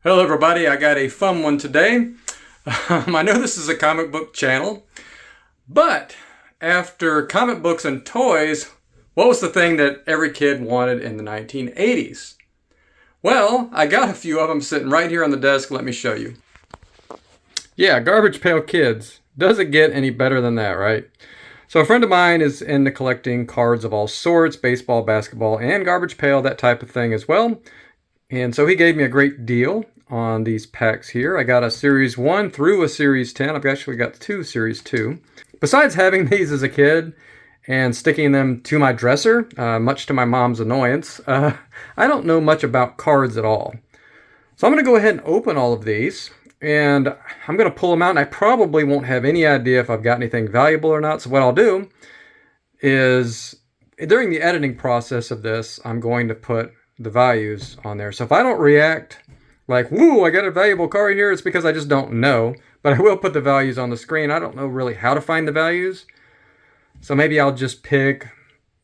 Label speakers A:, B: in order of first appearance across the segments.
A: Hello everybody, I got a fun one today. I know this is a comic book channel, but after comic books and toys, what was the thing that every kid wanted in the 1980s? Well, I got a few of them sitting right here on the desk. Let me show you. Yeah, Garbage Pail Kids. Doesn't get any better than that, right? So a friend of mine is into collecting cards of all sorts, baseball, basketball, and Garbage Pail, that type of thing as well. And so he gave me a great deal on these packs here. I got a Series 1 through a Series 10. I've actually got two Series 2. Besides having these as a kid and sticking them to my dresser, much to my mom's annoyance, I don't know much about cards at all. So I'm going to go ahead and open all of these, and I'm going to pull them out, and I probably won't have any idea if I've got anything valuable or not. So what I'll do is, during the editing process of this, I'm going to put the values on there. So if I don't react like, woo, I got a valuable card here, it's because I just don't know. But I will put the values on the screen. I don't know really how to find the values. So maybe I'll just pick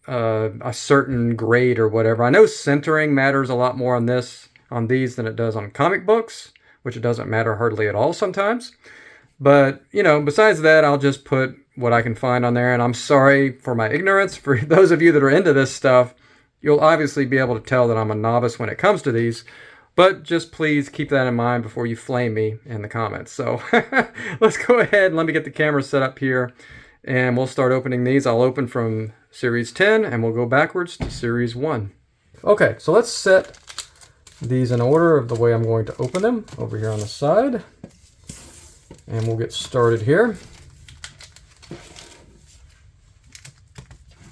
A: a certain grade or whatever. I know centering matters a lot more on these than it does on comic books, which it doesn't matter hardly at all sometimes. But, you know, besides that, I'll just put what I can find on there. And I'm sorry for my ignorance. For those of you that are into this stuff, you'll obviously be able to tell that I'm a novice when it comes to these. But just please keep that in mind before you flame me in the comments. So let's go ahead and let me get the camera set up here, and we'll start opening these. I'll open from Series 10, and we'll go backwards to Series 1. Okay, so let's set these in order of the way I'm going to open them over here on the side. And we'll get started here.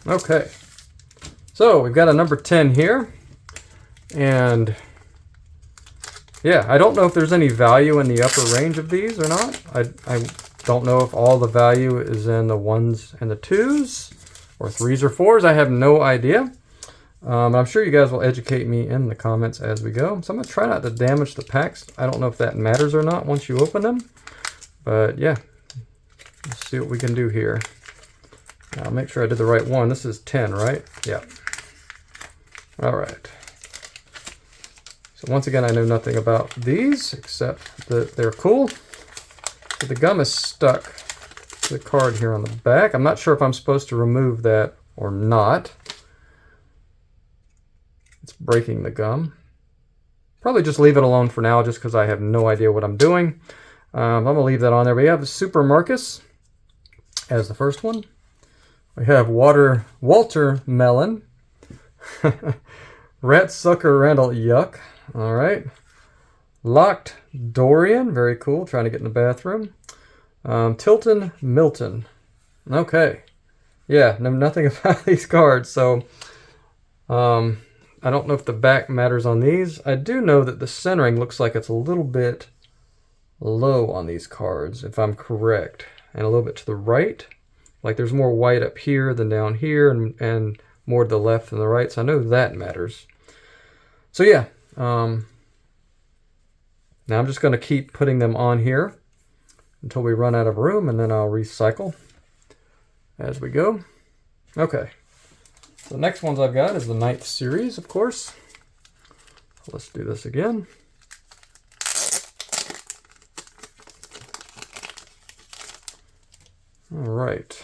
A: Okay, so we've got a number 10 here, and yeah, I don't know if there's any value in the upper range of these or not. I don't know if all the value is in the 1s and the 2s, or 3s or 4s. I have no idea. I'm sure you guys will educate me in the comments as we go. So I'm going to try not to damage the packs. I don't know if that matters or not once you open them. But yeah, let's see what we can do here. I'll make sure I did the right one. This is 10, right? Yeah. All right. So once again, I know nothing about these except that they're cool. So the gum is stuck to the card here on the back. I'm not sure if I'm supposed to remove that or not. It's breaking the gum. Probably just leave it alone for now just because I have no idea what I'm doing. I'm going to leave that on there. We have Super Marcus as the first one. We have Walter Melon. Rat Sucker Randall, yuck. All right. Locked Dorian, very cool. Trying to get in the bathroom. Tilton Milton. Okay. Yeah, know nothing about these cards, so I don't know if the back matters on these. I do know that the centering looks like it's a little bit low on these cards, if I'm correct, and a little bit to the right. Like there's more white up here than down here, and more to the left than the right, so I know that matters. So yeah, now I'm just going to keep putting them on here until we run out of room, and then I'll recycle as we go. Okay, so the next ones I've got is the 9th series, of course. Let's do this again. All right.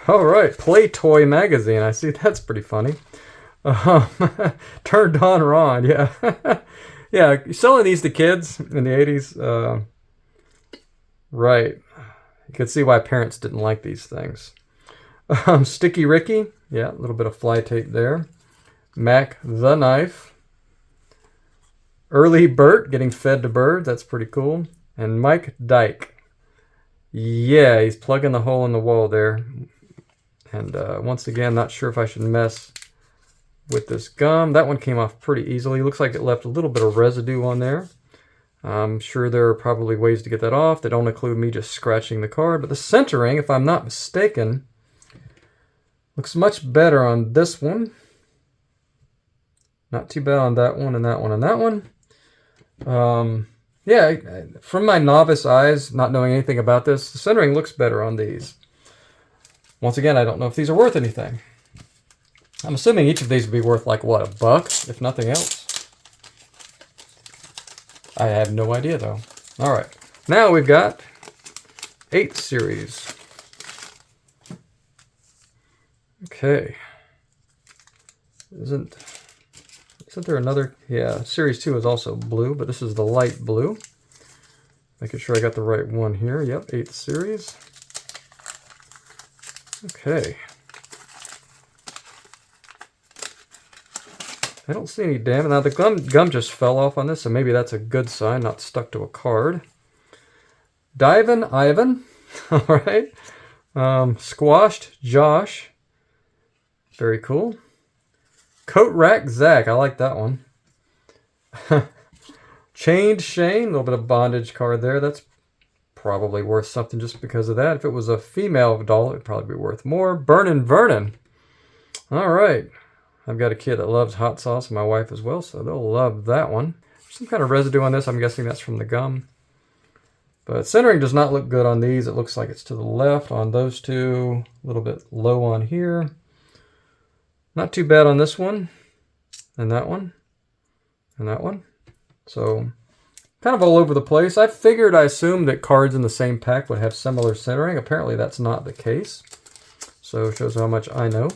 A: All right, Play Toy Magazine. I see that's pretty funny. Turned on Ron, yeah. Yeah, selling these to kids in the 80s. Right. You can see why parents didn't like these things. Sticky Ricky. Yeah, a little bit of fly tape there. Mac the Knife. Early Bert getting fed to birds. That's pretty cool. And Mike Dyke. Yeah, he's plugging the hole in the wall there. And once again, not sure if I should mess with this gum. That one came off pretty easily. Looks like it left a little bit of residue on there. I'm sure there are probably ways to get that off that don't include me just scratching the card. But the centering, if I'm not mistaken, looks much better on this one. Not too bad on that one and that one and that one. Yeah, from my novice eyes, not knowing anything about this, the centering looks better on these. Once again, I don't know if these are worth anything. I'm assuming each of these would be worth like, what, $1, if nothing else? I have no idea, though. All right. Now we've got 8 series. Okay. Isn't there another? Yeah, series 2 is also blue, but this is the light blue. Making sure I got the right one here. Yep, 8th series. Okay. I don't see any damage. Now the gum just fell off on this, so maybe that's a good sign, not stuck to a card. Divin' Ivan. All right. Squashed Josh. Very cool. Coat Rack Zach. I like that one. Chained Shane. A little bit of bondage card there. That's probably worth something just because of that. If it was a female doll, it would probably be worth more. Burnin' Vernon. All right. I've got a kid that loves hot sauce, and my wife as well, so they'll love that one. Some kind of residue on this. I'm guessing that's from the gum. But centering does not look good on these. It looks like it's to the left on those two. A little bit low on here. Not too bad on this one. And that one. And that one. So, kind of all over the place. I assumed that cards in the same pack would have similar centering. Apparently that's not the case. So, it shows how much I know.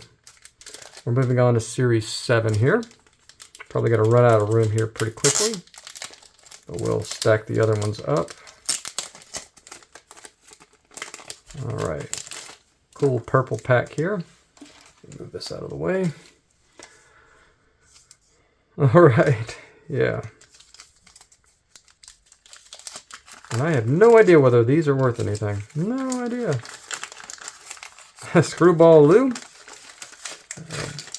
A: We're moving on to Series 7 here. Probably going to run out of room here pretty quickly. But we'll stack the other ones up. All right. Cool purple pack here. Move this out of the way. All right. Yeah. And I have no idea whether these are worth anything. No idea. Screwball Lou.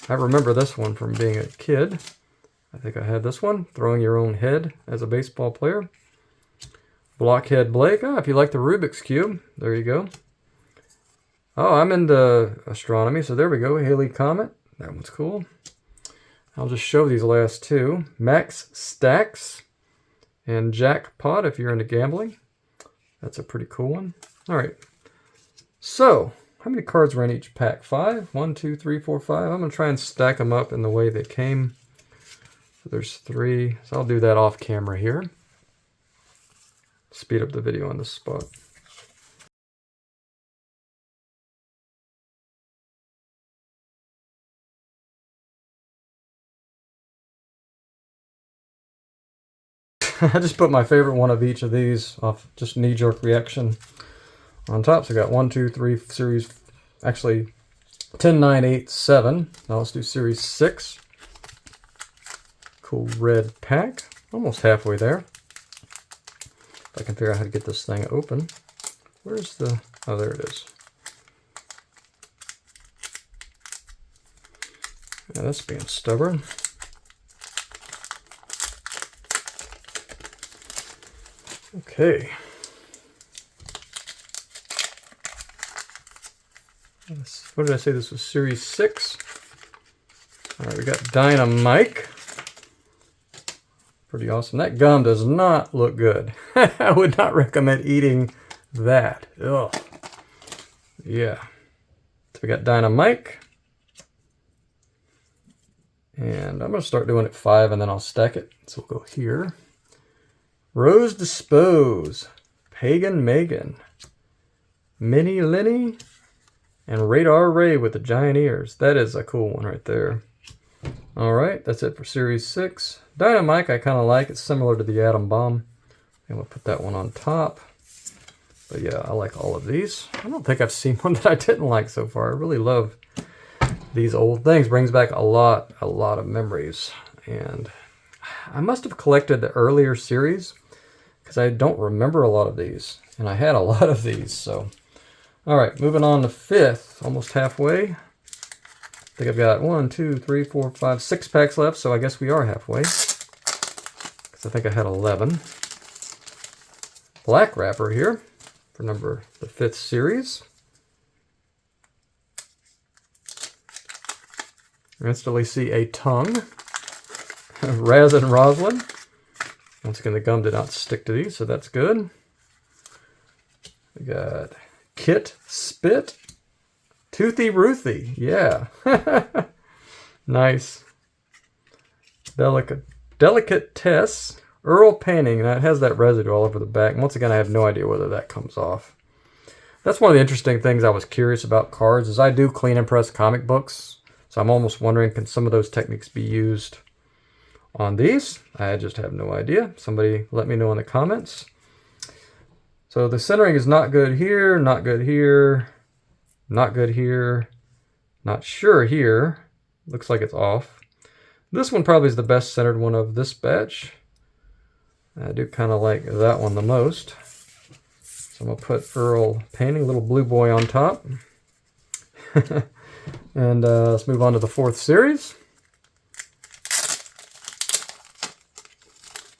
A: I remember this one from being a kid. I think I had this one. Throwing your own head as a baseball player. Blockhead Blake. Oh, if you like the Rubik's Cube, there you go. Oh, I'm into astronomy, so there we go. Haley Comet. That one's cool. I'll just show these last two. Max Stacks and Jackpot if you're into gambling. That's a pretty cool one. All right. So, how many cards were in each pack? 5? 1, 2, 3, 4, 5. I'm going to try and stack them up in the way they came. So there's 3. So I'll do that off camera here. Speed up the video on this spot. I just put my favorite one of each of these off just knee-jerk reaction on top. So I got 1, 2, 3 series, actually 10, 9, 8, 7. Now let's do series 6. Cool red pack. Almost halfway there. If I can figure out how to get this thing open. Where's the... Oh, there it is. Yeah, that's being stubborn. Okay. What did I say? This was Series 6. All right, we got Dynamite. Pretty awesome. That gum does not look good. I would not recommend eating that. Ugh. Yeah. So we got Dynamite. And I'm going to start doing it 5 and then I'll stack it. So we'll go here. Rose Dispose, Pagan Megan, Minnie Lenny, and Radar Ray with the giant ears. That is a cool one right there. All right, that's it for Series 6. Dynamite I kind of like. It's similar to the Atom Bomb. And we'll put that one on top. But yeah, I like all of these. I don't think I've seen one that I didn't like so far. I really love these old things. Brings back a lot of memories. And I must have collected the earlier series, because I don't remember a lot of these. And I had a lot of these, so. All right, moving on to 5th, almost halfway. I think I've got 1, 2, 3, 4, 5, 6 packs left, so I guess we are halfway. Because I think I had 11. Black wrapper here for the 5th series. You instantly see a tongue. Raz and Roslyn. Once again, the gum did not stick to these, so that's good. We got Kit Spit. Toothy Ruthie, yeah. Nice. Delicatesse Earl painting. That has that residue all over the back. And once again, I have no idea whether that comes off. That's one of the interesting things I was curious about cards is I do clean and press comic books. So I'm almost wondering, can some of those techniques be used on these? I just have no idea. Somebody let me know in the comments. So the centering is not good here, not good here, not good here, not sure here. Looks like it's off. This one probably is the best centered one of this batch. I do kind of like that one the most. So I'm going to put Earl painting, little blue boy on top. And let's move on to the 4th series.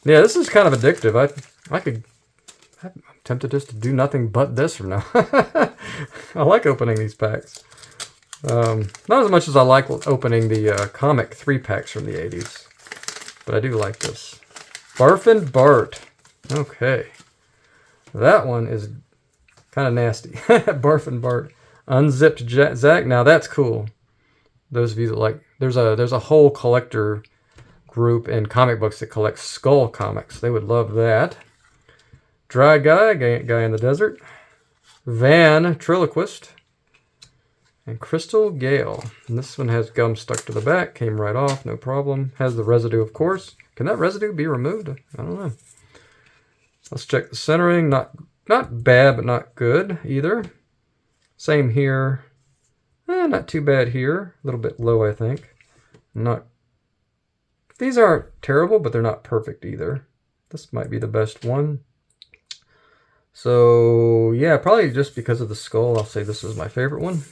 A: Yeah, this is kind of addictive. I'm tempted just to do nothing but this from now. I like opening these packs. Not as much as I like opening the comic 3-packs from the 80s. But I do like this. Barf and Bart. Okay. That one is kind of nasty. Barf and Bart. Unzipped Zack. Now that's cool. Those of you that like... There's a whole collector group in comic books that collects Skull comics. They would love that. Dry Guy in the Desert. Van Triloquist. And Crystal Gale. And this one has gum stuck to the back. Came right off, no problem. Has the residue, of course. Can that residue be removed? I don't know. Let's check the centering. Not bad, but not good either. Same here. Not too bad here. A little bit low, I think. These aren't terrible, but they're not perfect either. This might be the best one. So, yeah, probably just because of the skull, I'll say this is my favorite one.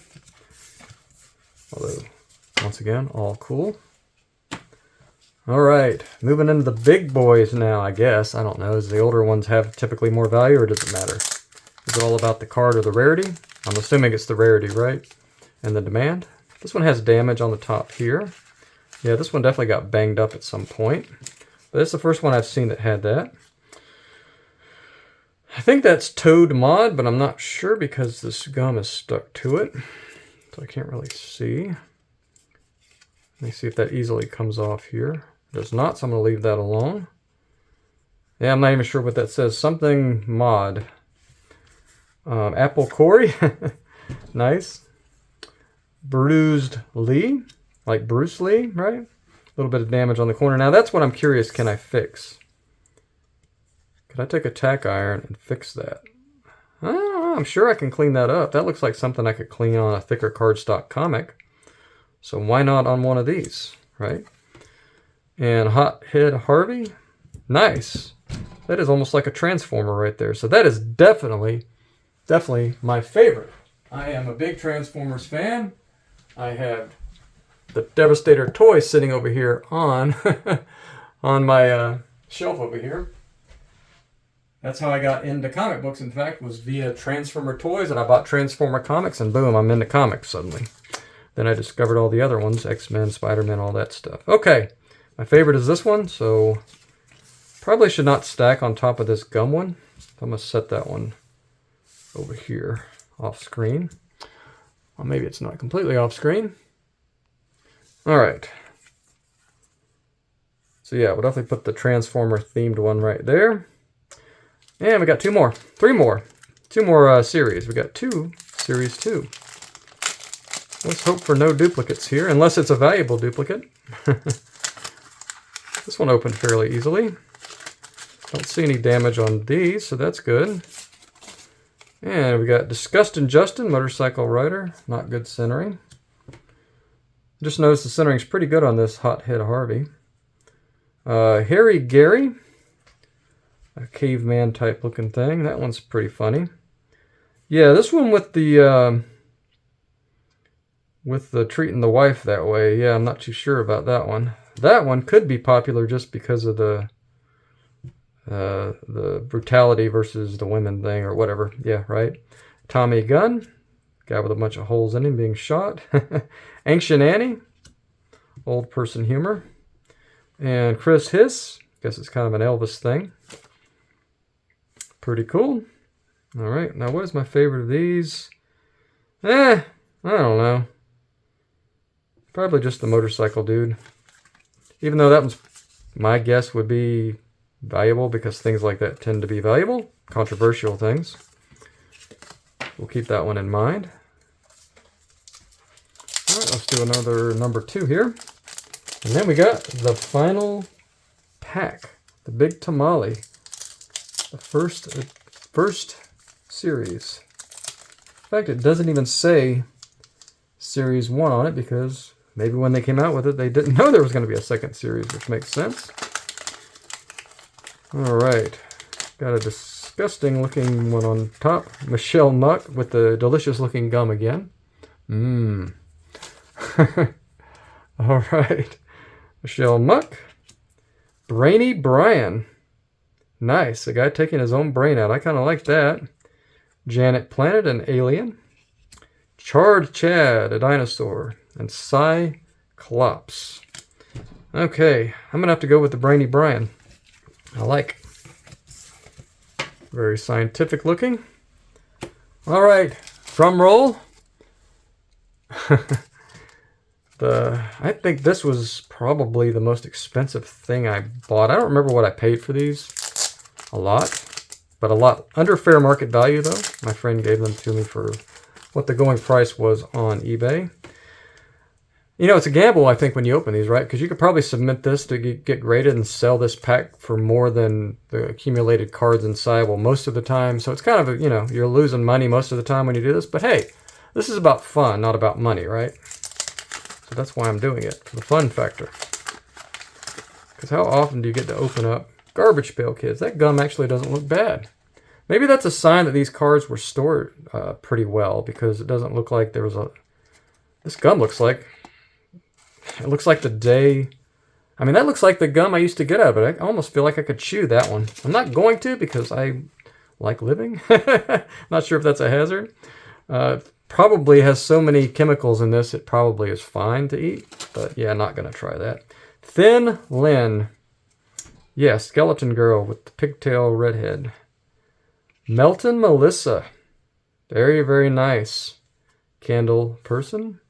A: Although, once again, all cool. All right, moving into the big boys now, I guess. I don't know. Does the older ones have typically more value, or does it matter? Is it all about the card or the rarity? I'm assuming it's the rarity, right? And the demand. This one has damage on the top here. Yeah, this one definitely got banged up at some point. But it's the first one I've seen that had that. I think that's Toad Mod, but I'm not sure because this gum is stuck to it. So I can't really see. Let me see if that easily comes off here. It does not, so I'm going to leave that alone. Yeah, I'm not even sure what that says. Something Mod. Apple Corey. Nice. Bruised Lee. Like Bruce Lee, right? A little bit of damage on the corner. Now that's what I'm curious, can I fix? Could I take a tack iron and fix that? I'm sure I can clean that up. That looks like something I could clean on a thicker cardstock comic. So why not on one of these, right? And Hothead Harvey. Nice. That is almost like a transformer right there. So that is definitely my favorite. I am a big Transformers fan. I have the Devastator toy sitting over here on, on my shelf over here. That's how I got into comic books, in fact, was via Transformer toys, and I bought Transformer comics, and boom, I'm into comics suddenly. Then I discovered all the other ones, X-Men, Spider-Man, all that stuff. Okay, my favorite is this one, so probably should not stack on top of this gum one. I'm going to set that one over here, off screen. Well, maybe it's not completely off screen. All right. So yeah, we'll definitely put the Transformer themed one right there. And we got two more. Two more series. We got series 2. Let's hope for no duplicates here, unless it's a valuable duplicate. This one opened fairly easily. Don't see any damage on these, so that's good. And we got Disgustin' Justin, Motorcycle Rider. Not good centering. Just noticed the centering's pretty good on this Hothead Harvey. Harry Gary. A caveman type looking thing. That one's pretty funny. Yeah, this one with the treating the wife that way. Yeah, I'm not too sure about that one. That one could be popular just because of the brutality versus the women thing or whatever. Yeah, right. Tommy Gunn, guy with a bunch of holes in him being shot. Ancient Annie, old person humor. And Chris Hiss, guess it's kind of an Elvis thing. Pretty cool. All right, now what is my favorite of these? I don't know. Probably just the motorcycle dude. Even though that one's, my guess would be valuable because things like that tend to be valuable. Controversial things. We'll keep that one in mind. All right, let's do another number 2 here. And then we got the final pack. The big tamale. The first series. In fact, it doesn't even say Series 1 on it because maybe when they came out with it, they didn't know there was going to be a second series, which makes sense. All right. Got a disgusting looking one on top. Michelle Muck with the delicious looking gum again. Mmm. All right. Michelle Muck. Brainy Brian. Nice. A guy taking his own brain out. I kind of like that. Janet Planet, an alien. Charred Chad, a dinosaur. And Cyclops. Okay. I'm going to have to go with the Brainy Brian. I like. Very scientific looking. All right. Drum roll. I think this was probably the most expensive thing I bought. I don't remember what I paid for these. A lot. But a lot under fair market value, though. My friend gave them to me for what the going price was on eBay. You know, it's a gamble, I think, when you open these, right? Because you could probably submit this to get graded and sell this pack for more than the accumulated cards inside. Well, most of the time. So it's kind of, you know, you're losing money most of the time when you do this. But hey, this is about fun, not about money, right? So that's why I'm doing it, for the fun factor. Because how often do you get to open up Garbage Pail Kids? That gum actually doesn't look bad. Maybe that's a sign that these cards were stored pretty well, because it doesn't look like there was a... This gum looks like... It looks like the day... I mean, that looks like the gum I used to get out of it. I almost feel like I could chew that one. I'm not going to because I like living. Not sure if that's a hazard. Probably has so many chemicals in this, it probably is fine to eat. But yeah, not going to try that. Thin Lynn. Yeah, Skeleton Girl with the pigtail redhead. Melton Melissa. Very, very nice. Candle Person.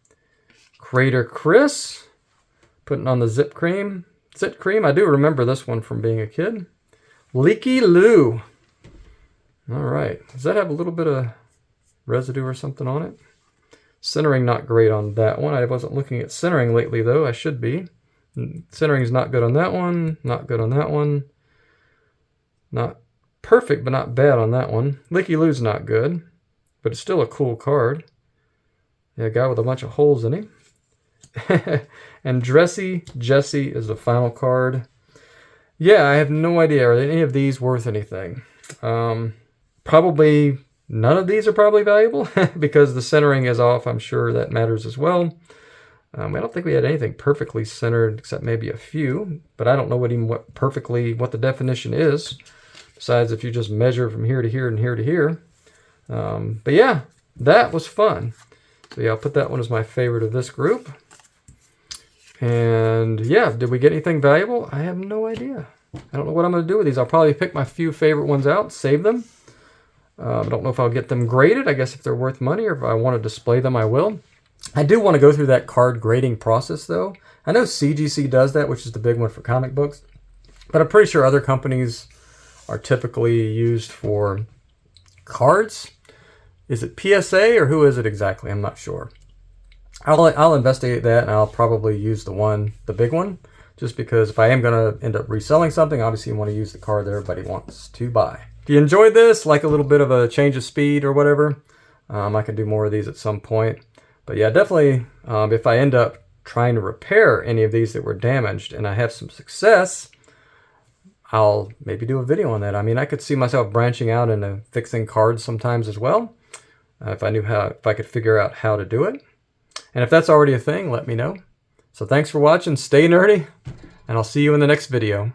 A: Crater Chris. Putting on the Zip Cream. Zit Cream. I do remember this one from being a kid. Leaky Lou. All right. Does that have a little bit of residue or something on it? Centering not great on that one. I wasn't looking at centering lately, though. I should be. Centering is not good on that one. Not good on that one. Not perfect, but not bad on that one. Leaky Lou's not good, but it's still a cool card. Yeah, a guy with a bunch of holes in him. And Dressy Jesse is the final card. Yeah, I have no idea. Are any of these worth anything? Probably none of these are probably valuable because the centering is off. I'm sure that matters as well. I don't think we had anything perfectly centered except maybe a few, but I don't know what the definition is. Besides, if you just measure from here to here and here to here. But yeah, that was fun. So yeah, I'll put that one as my favorite of this group. And yeah, did we get anything valuable? I have no idea. I don't know what I'm going to do with these. I'll probably pick my few favorite ones out, save them. I don't know if I'll get them graded. I guess if they're worth money, or if I want to display them, I will. I do want to go through that card grading process, though. I know CGC does that, which is the big one for comic books. But I'm pretty sure other companies are typically used for cards. Is it PSA or who is it exactly? I'm not sure. I'll investigate that, and I'll probably use the big one, just because if I am going to end up reselling something, obviously you want to use the card that everybody wants to buy. If you enjoyed this, like a little bit of a change of speed or whatever, I can do more of these at some point. But yeah, definitely, if I end up trying to repair any of these that were damaged and I have some success, I'll maybe do a video on that. I mean, I could see myself branching out into fixing cards sometimes as well, if I could figure out how to do it. And if that's already a thing, let me know. So thanks for watching. Stay nerdy, and I'll see you in the next video.